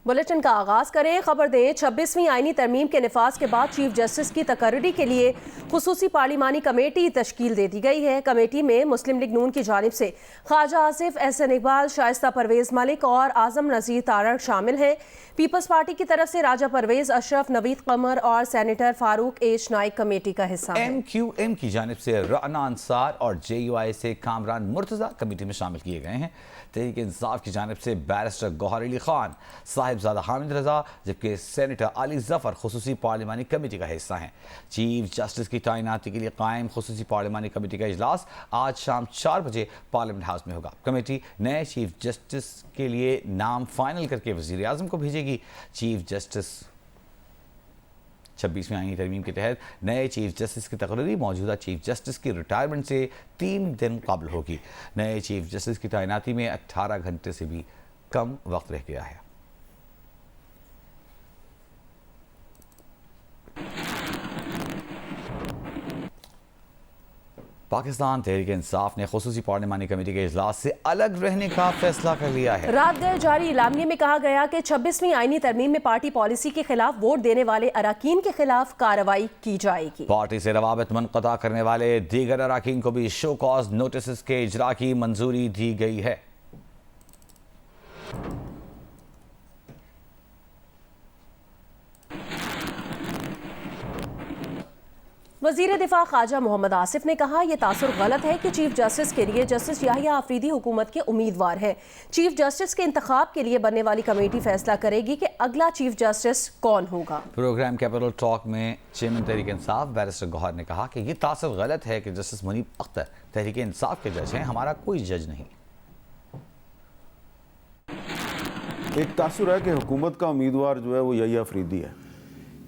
Bulletin का आगाज करें। खबर दें 26वीं आईनी तरमीम के निफाज के बाद चीफ जस्टिस की तकर्री के लिए खुसूसी पार्लिमानी कमेटी तश्कील दे दी गई है। कमेटी में मुस्लिम लीग नून की जानिब से ख्वाजा आसिफ, एहसन इकबाल, शाइस्ता परवेज मलिक और आजम नज़ीर तारड़ शामिल हैं। पीपल्स पार्टी की तरफ से राजा परवेज, अशरफ, नवीद कमर और senator Farooq H Naik committee का हिस्सा हैं। MQM की जानिब से राना अंसार और JUI से कामरान मुर्तज़ा कमेटी में शामिल किए गए हैं। तहरीक इंसाफ की जानिब से बैरिस्टर गौहर अली खान, साहिबजादा हामिद रजा, जबकि सेनेटर अली जफर खुसूसी पार्लिमानी कमेटी का हिस्सा हैं। चीफ जस्टिस की तैनाती के लिए कायम खुसूसी पार्लिमानी कमेटी का इजलास आज शाम 4 बजे पार्लियामेंट हाउस में होगा। कमेटी नए चीफ जस्टिस के लिए नाम फाइनल करके वज़ीर आज़म को भेजेगी। चीफ जस्टिस 26वीं आईनी तरमीम के तहत नए चीफ जस्टिस की तकरीरी मौजूदा चीफ जस्टिस की रिटायरमेंट से 3 दिन कबल होगी। नए चीफ जस्टिस की तैनाती में 18 घंटे से भी कम वक्त रह गया है। पाकिस्तान तहरीक इंसाफ ने खुसूसी पार्लिमानी कमेटी के इजलास से अलग रहने का फैसला कर लिया है। रात गए जारी इलामिये में कहा गया कि 26वीं आईनी तरमीम में पार्टी पॉलिसी के खिलाफ वोट देने वाले अराकीन के खिलाफ कार्रवाई की जाएगी। पार्टी से रवाबत मुनक़ता करने वाले दीगर अराकीन को भी शो कॉज नोटिस के इजरा की मंजूरी दी गई है। वज़ीर दिफा ख्वाजा मोहम्मद आसिफ ने कहा, यह तासुर गलत है कि चीफ जस्टिस के लिए जस्टिस याहिया आफरीदी हुकूमत के उम्मीदवार हैं। चीफ जस्टिस के इंतखाब के लिए बनने वाली कमेटी फैसला करेगी कि अगला चीफ जस्टिस कौन होगा। प्रोग्राम कैपिटल टॉक में चेयरमैन तहरीक इंसाफ बैरिस्टर गौहर ने कहा कि यह तासुर गलत है कि जस्टिस मुनीब अख्तर तहरीक इंसाफ के जज हैं, हमारा कोई जज नहीं। एक तासुर है कि हुकूमत का उम्मीदवार जो है वो याहिया आफरीदी है।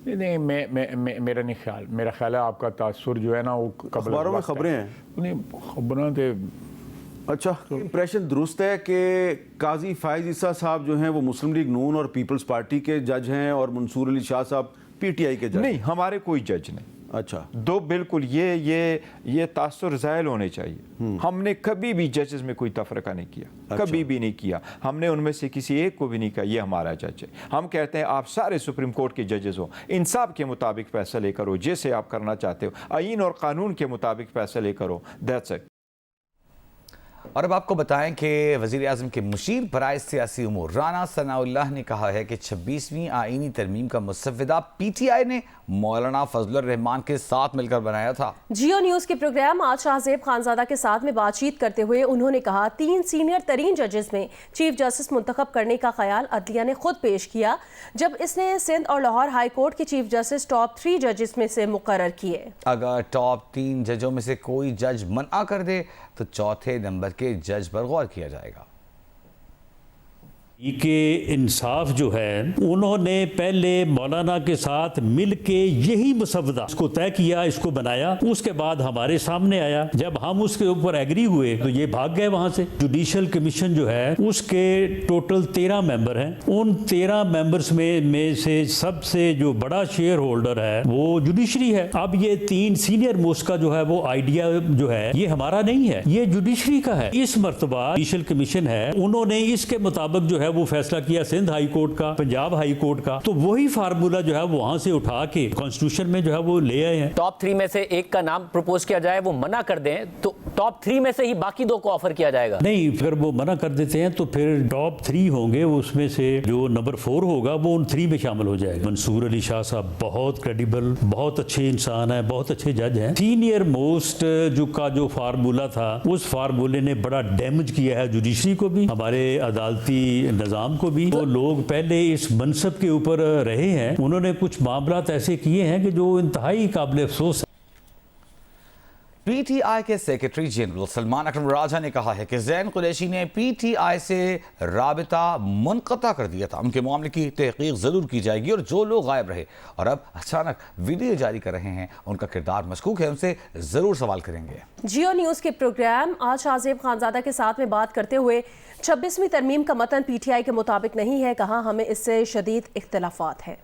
नहीं, मेरा नहीं ख्याल, मेरा ख्याल है आपका तासुर जो है ना वो अखबारों में खबरें हैं। नहीं, खबरें तो अच्छा, इंप्रेशन दुरुस्त है कि काजी फायज ईसा साहब जो हैं वो मुस्लिम लीग नून और पीपल्स पार्टी के जज हैं और मंसूर अली शाह साहब PTI के जज? नहीं, हमारे कोई जज नहीं। अच्छा, दो बिल्कुल ये तासुर ज़ायल होने चाहिए। हमने कभी भी जजेस में कोई तफरका नहीं किया। अच्छा। कभी भी नहीं किया। हमने उनमें से किसी एक को भी नहीं कहा ये हमारा जज है। हम कहते हैं आप सारे सुप्रीम कोर्ट के जजेस हो, इंसाफ के मुताबिक फैसले करो, जैसे आप करना चाहते हो, आईन और कानून के मुताबिक फैसले करो। That's it. और अब आपको बताएं कि वज़ीर आज़म के मुशीर बराए सियासी उमूर राना सनाउल्लाह ने कहा है कि 26वीं आईनी तरमीम का मुसव्विदा PTI ने मौलाना फजलुर रहमान के साथ मिलकर बनाया था। जियो न्यूज के प्रोग्राम आज शाहजेब खानजादा के साथ में बातचीत करते हुए उन्होंने कहा, 3 सीनियर तरीन जजेस में चीफ जस्टिस मुंतखब करने का ख्याल अदलिया ने खुद पेश किया जब इसने सिंध और लाहौर हाई कोर्ट के चीफ जस्टिस टॉप 3 जजेस में से मुकर्रर किए। अगर टॉप 3 जजों में से कोई जज मना कर दे तो चौथे नंबर के जज पर गौर किया जाएगा। के इंसाफ जो है उन्होंने पहले मौलाना के साथ मिलके यही मसवदा इसको तय किया, इसको बनाया, उसके बाद हमारे सामने आया। जब हम उसके ऊपर एग्री हुए तो ये भाग गए वहां से। जुडिशल कमीशन जो है उसके टोटल 13 मेंबर हैं। उन 13 मेंबर्स में से सबसे जो बड़ा शेयर होल्डर है वो जुडिशरी है। अब ये 3 सीनियर मोस्ट का जो है वो आइडिया जो है ये हमारा नहीं है, ये जुडिशरी का है। इस मर्तबा जुडिशल कमीशन है, उन्होंने इसके मुताबिक जो है वो फैसला किया सिंध हाई कोर्ट का, पंजाब हाई कोर्ट का, तो वही फार्मूला जो है वो वहां से उठा के कॉन्स्टिट्यूशन में जो है वो ले आए हैं। टॉप 3 में से एक का नाम प्रपोज किया जाए, वो मना कर दें तो टॉप 3 में से ही बाकी 2 को ऑफर किया जाएगा। नहीं, अगर वो मना कर देते हैं तो फिर टॉप 3 होंगे, उसमें से जो नंबर 4 होगा वो उन 3 में शामिल हो जाएगा। मंसूर अली शाह साहब बहुत क्रेडिबल, बहुत अच्छे इंसान है, बहुत अच्छे जज हैं। सीनियर मोस्ट जो फार्मूला था उस फार्मूले ने बड़ा डैमेज किया है जुडिशरी को भी, हमारे अदालती निजाम को भी। वो लोग पहले इस मनसब के ऊपर रहे हैं, उन्होंने कुछ मामलात ऐसे किए हैं कि जो इंतहाई काबिल अफसोस है। PTI के सेक्रेटरी जनरल सलमान अकरम राजा ने कहा है कि ज़ैन कुरैशी ने PTI से राबिता मुनक़ता कर दिया था। उनके मामले की तहकीक ज़रूर की जाएगी और जो लोग गायब रहे और अब अचानक वीडियो जारी कर रहे हैं उनका किरदार मशकूक है, उनसे ज़रूर सवाल करेंगे। जियो न्यूज़ के प्रोग्राम आज शाहजेब खानजादा के साथ में बात करते हुए 26वीं तरमीम का मतन PTI के मुताबिक नहीं है, कहा हमें इससे शदीद इख्तिलाफात हैं।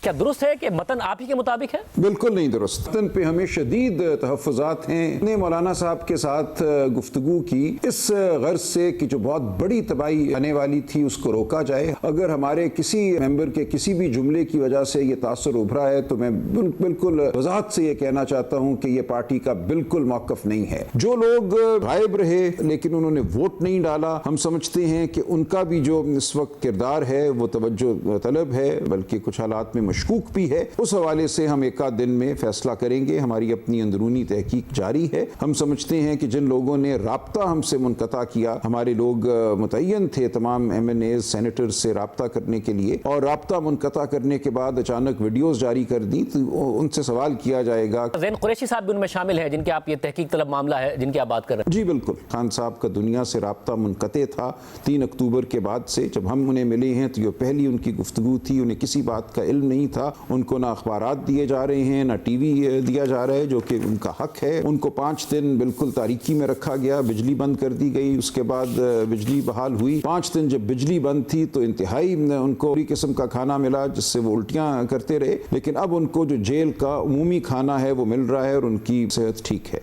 क्या दुरुस्त है कि मतन आप ही के मुताबिक है? बिल्कुल नहीं दुरुस्त। मतन पे हमें शदीद तहफ़्फ़ुज़ात हैं। ने मौलाना साहब के साथ गुफ्तगू की इस गर्ज से कि जो बहुत बड़ी तबाही आने वाली थी उसको रोका जाए। अगर हमारे किसी मेंबर के किसी भी जुमले की वजह से ये तासुर उभरा है तो मैं बिल्कुल वजाहत से ये कहना चाहता हूँ कि ये पार्टी का बिल्कुल मौक़िफ़ नहीं है। जो लोग गायब रहे लेकिन उन्होंने वोट नहीं डाला, हम समझते हैं कि उनका भी जो इस वक्त किरदार है वो तवज्जो तलब है, बल्कि कुछ हालात में मशकूक भी है। उस हवाले से हम एक आध दिन में फैसला करेंगे। हमारी अपनी अंदरूनी तहकीक जारी है। हम समझते हैं कि जिन लोगों ने राब्ता हमसे मुनक़ता किया, हमारे लोग मुतय्यन थे तमाम MNAs सेनेटर्स से राब्ता करने के लिए, और राब्ता मुनक़ता करने के बाद अचानक वीडियोस जारी कर दी, तो उनसे सवाल किया जाएगा। ज़ैन कुरैशी साहब भी उनमें शामिल हैं जिनके आप ये तहकीक तलब मामला है जिनकी आप बात कर रहे हैं? जी बिल्कुल। खान साहब का दुनिया से राब्ता मुनक़ते था 3 अक्टूबर के बाद से। जब हम उन्हें मिले हैं तो ये पहली उनकी गुफ्तगू थी। उन्हें किसी बात का इल्म नहीं था। उनको ना अखबारात दिए जा रहे हैं ना TV दिया जा रहा है, जो कि उनका हक है। उनको 5 दिन बिल्कुल तारीकी में रखा गया, बिजली बंद कर दी गई। उसके बाद बिजली बहाल हुई। 5 दिन जब बिजली बंद थी तो इंतहाई उनको पूरी किस्म का खाना मिला जिससे वो उल्टियाँ करते रहे, लेकिन अब उनको जो जेल का उमूमी खाना है वो मिल रहा है और उनकी सेहत ठीक है।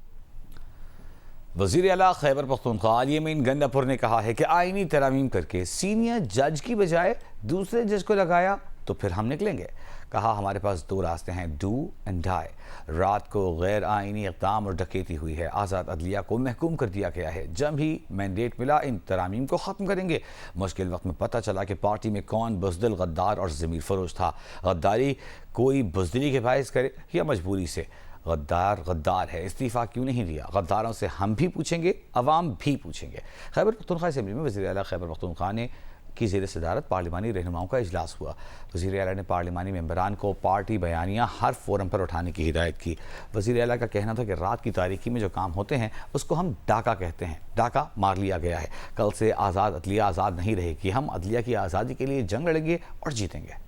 वज़ीर आला खैबर पख्तूनख्वा यमीन गंडापुर ने कहा है कि आईनी तरमीम करके सीनियर जज की बजाय दूसरे जज को लगाया तो फिर हम निकलेंगे। कहा हमारे पास 2 रास्ते हैं, डू एंड डाई। रात को गैर आईनी इक़दाम और डकैती हुई है। आज़ाद अदलिया को महकूम कर दिया गया है। जब ही मैंडेट मिला इन तरामीम को ख़त्म करेंगे। मुश्किल वक्त में पता चला कि पार्टी में कौन बुज़दिल, गद्दार और ज़मीर फरोश था। गद्दारी कोई बुज़दिली के बायस करे या मजबूरी से। गद्दार गद्दार है, इस्तीफ़ा क्यों नहीं दिया? गद्दारों से हम भी पूछेंगे, अवाम भी पूछेंगे। खैबर पख्तूनख्वा असेंबली में वज़ीर आला खैबर पख्तूनख्वा ने की ज़ेर सदारत पार्लिमानी रहनुमाओं का इजलास हुआ। वज़ीर आला ने पार्लिमानी मेंबरान को पार्टी बयानियाँ हर फोरम पर उठाने की हिदायत की। वज़ीर आला का कहना था कि रात की तारीकी में जो काम होते हैं उसको हम डाका कहते हैं। डाका मार लिया गया है। कल से आज़ाद अदलिया आज़ाद नहीं रहेगी। हम अदलिया की आज़ादी के लिए जंग लड़ेंगे और जीतेंगे।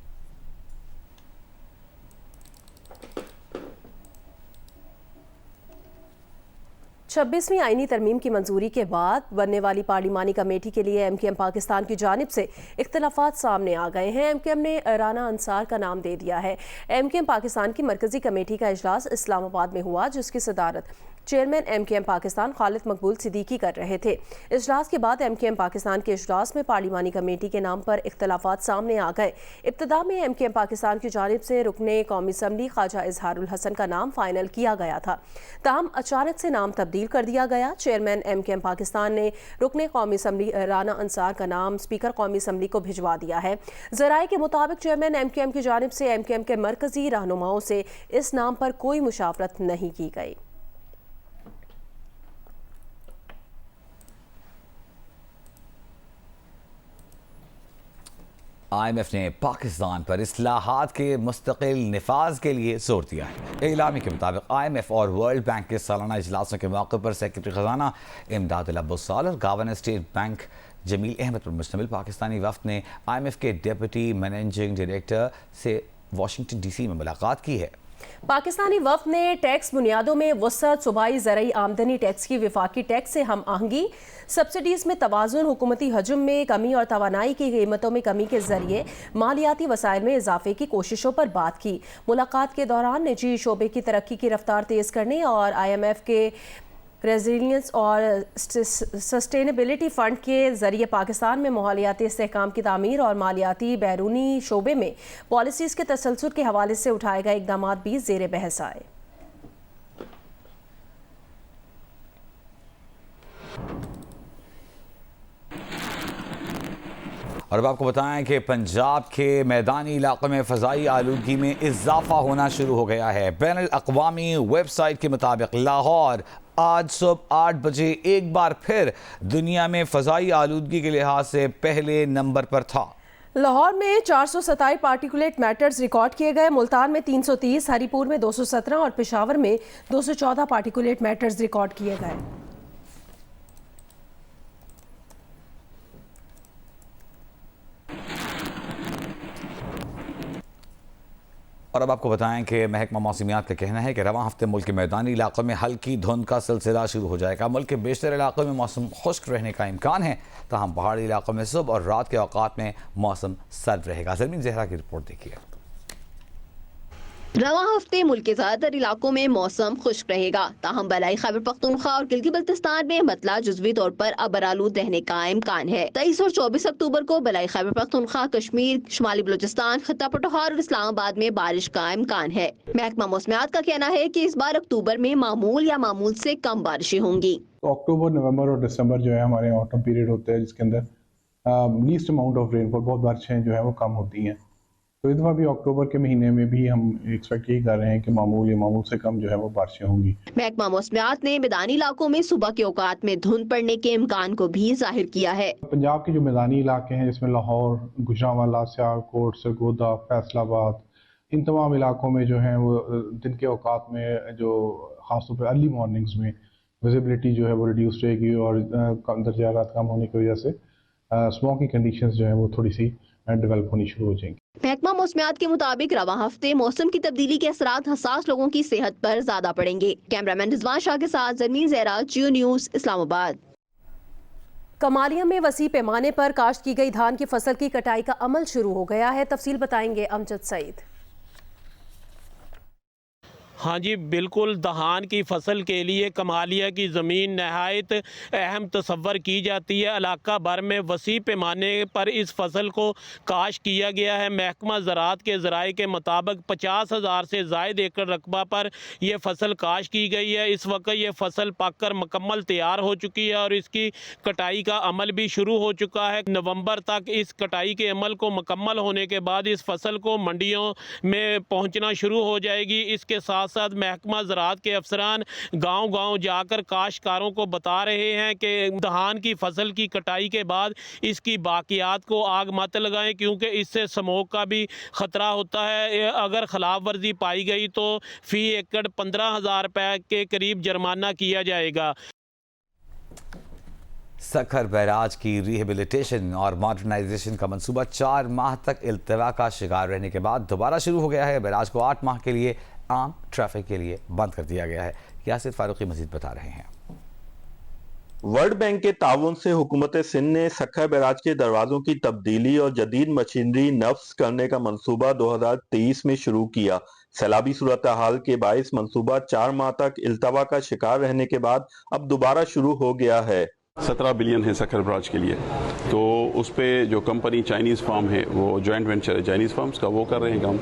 26वीं आईनी तरमीम की मंजूरी के बाद बनने वाली पार्लिमानी कमेटी के लिए MKM पाकिस्तान की जानिब से इख्तलाफात सामने आ गए हैं। MKM ने राना अंसार का नाम दे दिया है। MKM पाकिस्तान की मरकजी कमेटी का इजलास इस्लामाबाद में हुआ, जिसकी सदारत चेयरमैन MKM पाकिस्तान खालिद मकबूल सिद्दीकी कर रहे थे। इजलास के बाद MKM पाकिस्तान के इजलास में पार्लिमानी कमेटी के नाम पर इख्तलाफात सामने आ गए। इब्तिदा में MKM पाकिस्तान की जानिब से रुकने कौमी असम्बली ख्वाजा इजहारुल हसन का नाम फाइनल किया गया था, ताहम अचानक से नाम तब्दील कर दिया गया। चेयरमैन MKM पाकिस्तान ने रुकने कौमी असम्बली राना अंसार का नाम स्पीकर कौमी असम्बली को भिजवा दिया है। ज़राए के मुताबिक चेयरमैन MKM की जानिब से MKM के मरकजी रहनुमाओं से इस नाम पर कोई मुशावरत नहीं की गई। IMF ने पाकिस्तान पर इस्लाहात के मुस्तकिल निफाज के लिए जोर दिया है। एलामी के मुताबिक IMF और वर्ल्ड बैंक के सालाना इजलासों के मौके पर सेक्रेटरी खजाना इमदादुल अब्बासाल और governor state bank Jamil Ahmed पर मुश्तमिल पाकिस्तानी वफ्द ने IMF के डिप्टी मैनेजिंग डायरेक्टर से वाशिंगटन DC में मुलाकात की है। पाकिस्तानी वफ्द ने टैक्स बुनियादों में वसअत, सूबाई ज़रई आमदनी टैक्स की विफाकी टैक्स से हम आहंगी, सब्सिडीज़ में तवाज़ुन, हुकूमती हजम में कमी और तवानाई की कीमतों में कमी के जरिए मालियाती वसाइल में इजाफे की कोशिशों पर बात की। मुलाकात के दौरान निजी शोबे की तरक्की की रफ्तार तेज़ करने और IMF के रेजिलियंस और सस्टेनेबिलिटी फ़ंड के ज़रिए पाकिस्तान में मालियाती इस्तेहकाम की तामीर और मालियाती बैरूनी शोबे में पॉलिसीज़ के तसलसल के हवाले से उठाए गए इक़दाम भी ज़ेर बहस आए। और अब आपको बताएं कि पंजाब के मैदानी इलाकों में फ़ज़ाई आलूदगी में इजाफा होना शुरू हो गया है। बैनुल अक़वामी वेबसाइट के मुताबिक लाहौर आज सुबह 8 बजे एक बार फिर दुनिया में फ़ज़ाई आलूदगी के लिहाज से पहले नंबर पर था। लाहौर में 427 पार्टिकुलेट मैटर्स रिकॉर्ड किए गए। मुल्तान में 330, हरीपुर में 217 और पेशावर में 214 पार्टिकुलेट मैटर्स रिकॉर्ड किए गए। और अब आपको बताएं कि महकमा मौसमियात का कहना है कि रवां हफ्ते मुल्क के मैदानी इलाकों में हल्की धुंध का सिलसिला शुरू हो जाएगा। मुल्क के बेशतर इलाकों में मौसम खुश्क रहने का इम्कान है, ताहम पहाड़ी इलाकों में सुबह और रात के औकात में मौसम सर्द रहेगा। ज़मीन ज़हरा की रिपोर्ट देखिए। रवां हफ्ते मुल्क के ज्यादातर इलाकों में मौसम खुश्क रहेगा, ताहम बलाई खैबर पख्तूनख्वा और गिलगित बल्तिस्तान में मतला जुज़वी तौर पर अबरालूद रहने का इम्कान है। 23 और 24 अक्टूबर को बलाई खैबर पख्तूनख्वा, कश्मीर, शुमाली बलूचिस्तान, खित्ता पटोहार और इस्लामाबाद में बारिश का इम्कान है। महकमा मौसमियात का कहना है कि इस बार अक्टूबर में मामूल या मामूल से कम बारिशें होंगी। तो अक्टूबर, नवंबर और दिसंबर जो है हमारे ऑटम पीरियड होते हैं, जिसके अंदर लीस्ट अमाउंट ऑफ रेनफॉल, बहुत बारिशें जो है वो कम होती हैं। तो इस दफ़ा भी अक्टूबर के महीने में भी हम एक्सपेक्ट यही कर रहे हैं कि मामूल या मामूल से कम जो है वो बारिशें होंगी। महकमा मौसमियात ने मैदानी इलाकों में सुबह के औकात में धुंध पड़ने के इम्कान को भी जाहिर किया है। पंजाब के जो मैदानी इलाके हैं, जिसमें लाहौर, गुजरांवाला, सियालकोट, सरगोदा, फैसलाबाद, इन तमाम इलाकों में जो है वो दिन के औकात में जो खासतौर पर अर्ली मॉर्निंग्स में विजिबिलिटी जो है वो रिड्यूस रहेगी और दर्जा हरारत कम होने की वजह से स्मोकी कंडीशंस जो है वो थोड़ी सी डेवलप होनी शुरू हो जाएंगी। महकमा मौसमियात के मुताबिक रवां हफ्ते मौसम की तब्दीली के असरात हसास लोगों की सेहत पर ज्यादा पड़ेंगे। कैमरामैन रिजवान शाह के साथ जरमीन ज़हरा, जियो न्यूज़, इस्लामाबाद। कमालिया में वसी पैमाने पर काश्त की गई धान की फसल की कटाई का अमल शुरू हो गया है। तफसील बताएंगे अमजद सईद। हाँ जी बिल्कुल, धान की फसल के लिए कमालिया की ज़मीन नहायत अहम तस्वर की जाती है। इलाका भर में वसी पैमाने पर इस फसल को काश किया गया है। महकमा ज़राअत के ज़राए के मुताबिक 50,000 से ज़ायद एकड़ रकबा पर यह फसल काश की गई है। इस वक्त ये फसल पककर मुकम्मल तैयार हो चुकी है और इसकी कटाई का अमल भी शुरू हो चुका है। नवंबर तक इस कटाई के अमल को मुकम्मल होने के बाद इस फसल को मंडियों में पहुँचना शुरू हो जाएगी। इसके साथ साथ महकमा ज़राअत के अफसरान गांव-गांव जाकर काश्तकारों को बता रहे हैं कि धान की फसल की कटाई के बाद इसकी बाकियात को आग मत लगाएं, क्योंकि इससे स्मोक का भी ख़तरा होता है। अगर खिलाफ वर्जी पाई गई तो फी एकड़ 15,000 रुपये के करीब जुर्माना किया जाएगा। सखर बैराज की रिहेबिलिटेशन और मॉडर्नाइजेशन का मंसूबा 4 माह तक इल्तवा का शिकार रहने के बाद दोबारा शुरू हो गया है। बैराज को 8 माह के लिए आम ट्रैफिक के लिए बंद कर दिया गया है। यासिर फारूकी मजीद बता रहे हैं। वर्ल्ड बैंक के ताउन से हुकूमत सिंध ने सखर बैराज के दरवाजों की तब्दीली और जदीद मशीनरी नफ्स करने का मंसूबा 2023 में शुरू किया। सैलाबी सूरत हाल के बाइस मंसूबा 4 माह तक इल्तवा का शिकार रहने के बाद अब दोबारा शुरू हो गया है। 17 बिलियन है सखर बैराज के लिए, तो उस पे जो कंपनी चाइनीज़ फार्म है वो जॉइंट वेंचर है चाइनीज़ फार्म्स का, वो कर रहे हैं काम।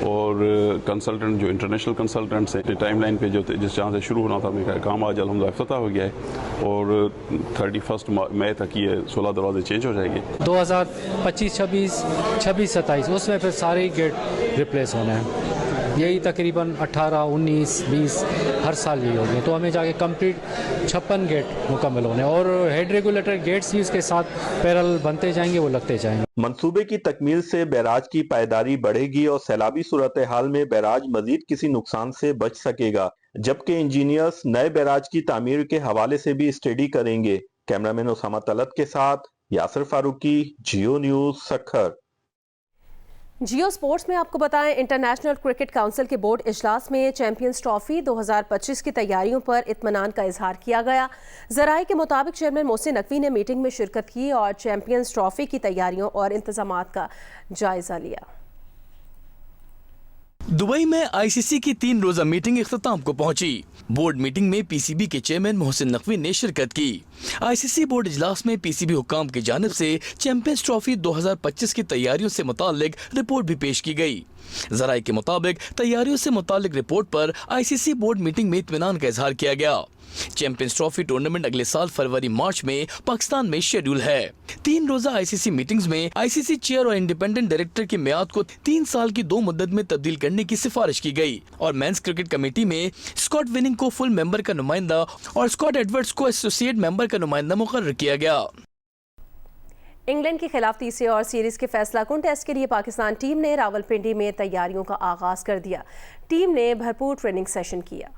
और कंसल्टेंट जो इंटरनेशनल कंसल्टेंट्स हैं टाइम लाइन पे जो जिस जहाँ से शुरू होना था उनका काम आज अल्हम्दुलिल्लाह इफ्तिताह हो गया है और 31 मई तक ये 16 दरवाजे चेंज हो जाएंगे। 2025, 26, 27 उसमें फिर सारे गेट रिप्लेस होने हैं। यही तकरीबन 18, 19, 20 हर साल यही होंगे, तो हमें जाके कंप्लीट 56 गेट मुकम्मल होने और हेड रेगुलेटर गेट्स भी उसके साथ पैरेलल बनते जाएंगे, वो लगते जाएंगे। मंसूबे की तकमील से बैराज की पायदारी बढ़ेगी और सैलाबी सूरत हाल में बैराज मजीद किसी नुकसान से बच सकेगा, जबकि इंजीनियर्स नए बैराज की तामीर के हवाले से भी स्टडी करेंगे। कैमरामैन उसामा तलत के साथ यासिर फारूकी, जियो न्यूज़, सखर। जियो स्पोर्ट्स में आपको बताएं, इंटरनेशनल क्रिकेट काउंसिल के बोर्ड इजलास में चैंपियंस ट्रॉफी 2025 की तैयारियों पर इत्मीनान का इजहार किया गया। ज़राए के मुताबिक चेयरमैन मोहसिन नकवी ने मीटिंग में शिरकत की और चैंपियंस ट्रॉफी की तैयारियों और इंतजामात का जायजा लिया। दुबई में आईसीसी की 3 रोजा मीटिंग इख्तिताम को पहुंची। बोर्ड मीटिंग में पीसीबी के चेयरमैन मोहसिन नकवी ने शिरकत की। आईसीसी बोर्ड इजलास में पीसीबी हुकाम की जानिब से चैंपियंस ट्रॉफी 2025 की तैयारियों से मुतालिक रिपोर्ट भी पेश की गई। ज़राए के मुताबिक तैयारियों से मुतालिक रिपोर्ट पर आईसीसी बोर्ड मीटिंग में इत्मीनान का इजहार किया गया। चैंपियंस ट्रॉफी टूर्नामेंट अगले साल फरवरी-मार्च में पाकिस्तान में शेड्यूल है। 3 रोजा आईसीसी मीटिंग्स में आईसीसी चेयर और इंडिपेंडेंट डायरेक्टर की मियाद को 3 साल की 2 मुद्दत में तब्दील करने की सिफारिश की गई और मेंस क्रिकेट कमेटी में स्कॉट विनिंग को फुल मेंबर का नुमाइंदा और स्कॉट एडवर्ड्स को एसोसिएट मेंबर का नुमाइंदा मुकर्रर किया गया। इंग्लैंड के खिलाफ तीसरे और सीरीज के फैसला कुन टेस्ट के लिए पाकिस्तान टीम ने रावलपिंडी में तैयारियों का आगाज कर दिया। टीम ने भरपूर ट्रेनिंग सेशन किया।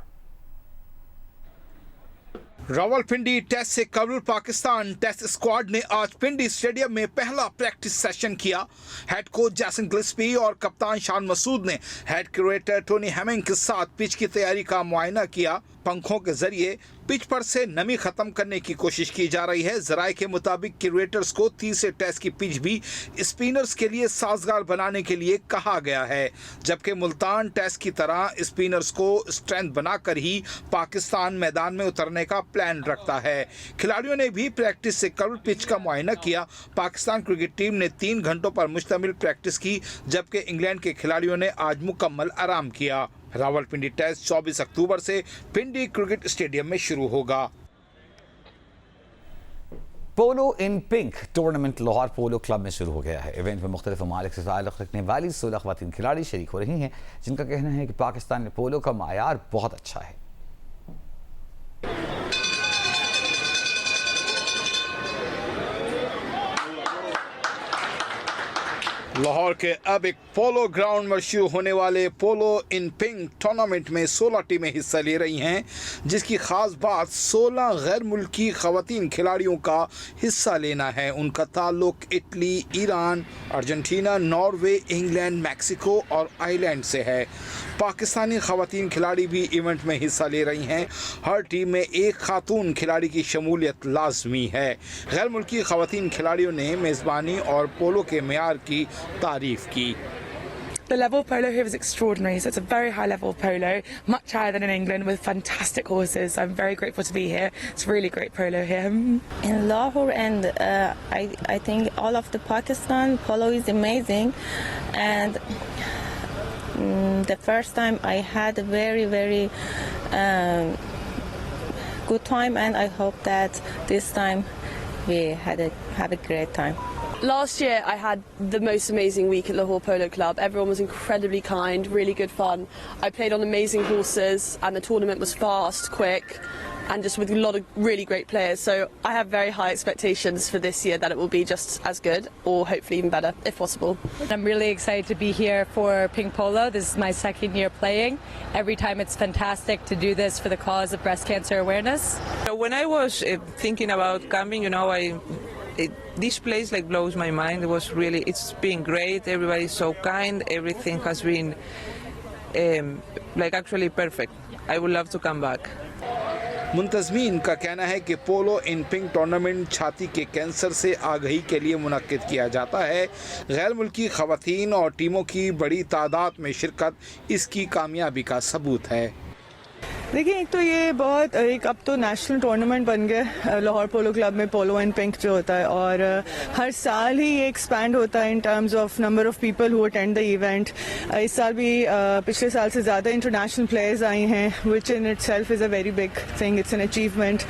रावलपिंडी टेस्ट से कबल पाकिस्तान टेस्ट स्क्वाड ने आज पिंडी स्टेडियम में पहला प्रैक्टिस सेशन किया। हेड कोच जैसन गिल्स्पी और कप्तान शान मसूद ने हेड क्यूरेटर टोनी हेमिंग के साथ पिच की तैयारी का मुआयना किया। पंखों के जरिए पिच पर से नमी खत्म करने की कोशिश की जा रही है। जराये के मुताबिक क्यूरेटर्स को तीसरे टेस्ट की पिच भी स्पिनर्स के लिए साजगार बनाने के लिए कहा गया है, जबकि मुल्तान टेस्ट की तरह स्पिनर्स को स्ट्रेंथ बनाकर ही पाकिस्तान मैदान में उतरने का प्लान रखता है। खिलाड़ियों ने भी प्रैक्टिस से कबल पिच का मुआयना किया। पाकिस्तान क्रिकेट टीम ने 3 घंटों पर मुश्तमिल प्रैक्टिस की, जबकि इंग्लैंड के खिलाड़ियों ने आज मुकम्मल आराम किया। रावलपिंडी टेस्ट 24 अक्टूबर से पिंडी क्रिकेट स्टेडियम में शुरू होगा। पोलो इन पिंक टूर्नामेंट लाहौर पोलो क्लब में शुरू हो गया है। इवेंट में मुख्तलिफ ममालिक से ताल्लुक़ रखने वाली 16 ख़वातीन खिलाड़ी शरीक हो रही हैं, जिनका कहना है कि पाकिस्तान में पोलो का मायार बहुत अच्छा है। लाहौर के अब एक पोलो ग्राउंड में शुरू होने वाले पोलो इन पिंक टूर्नामेंट में 16 टीमें हिस्सा ले रही हैं, जिसकी खास बात 16 गैर मुल्की ख़वातीन खिलाड़ियों का हिस्सा लेना है। उनका ताल्लुक Italy, Iran, Argentina, Norway, England, Mexico और आयरलैंड से है। पाकिस्तानी ख़वातीन खिलाड़ी भी इवेंट में हिस्सा ले रही हैं। हर टीम में एक खातून खिलाड़ी की शमूलियत लाजमी है। गैर मुल्की ख़वातीन खिलाड़ियों ने मेज़बानी और पोलो के मेयार की तारीफ की। The level of polo here is extraordinary. So it's a very high level of polo, much higher than in England, with fantastic horses. I'm very grateful to be here. It's really great polo here. In Lahore, and I think all of the Pakistan polo is amazing. And the first time I had a very good time, and I hope that this time we have a great time. Last year I had the most amazing week at Lahore Polo Club. Everyone was incredibly kind, really good fun. I played on amazing horses and the tournament was fast, quick and just with a lot of really great players. So I have very high expectations for this year that it will be just as good or hopefully even better if possible. I'm really excited to be here for Pink Polo. This is my second year playing. Every time it's fantastic to do this for the cause of breast cancer awareness. When I was thinking about coming, this place blows my mind. It's been great. Everybody's so kind. Everything has been actually perfect. I would love to come back. मुंतज़मीन का कहना है कि पोलो इन pink tournament छाती के cancer से आगाही के लिए मुनक्किद किया जाता है। गैर मुल्की ख़वातीन और टीमों की बड़ी तादाद में शिरकत इसकी कामयाबी का सबूत है। देखिए, एक तो ये बहुत अब तो नेशनल टूर्नामेंट बन गए लाहौर पोलो क्लब में पोलो एंड पिंक जो होता है, और हर साल ही ये एक्सपैंड होता है in terms of number of people who attend the event. इस साल भी पिछले साल से ज़्यादा इंटरनेशनल प्लेयर्स आई हैं, which in itself is a very big thing, it's an achievement.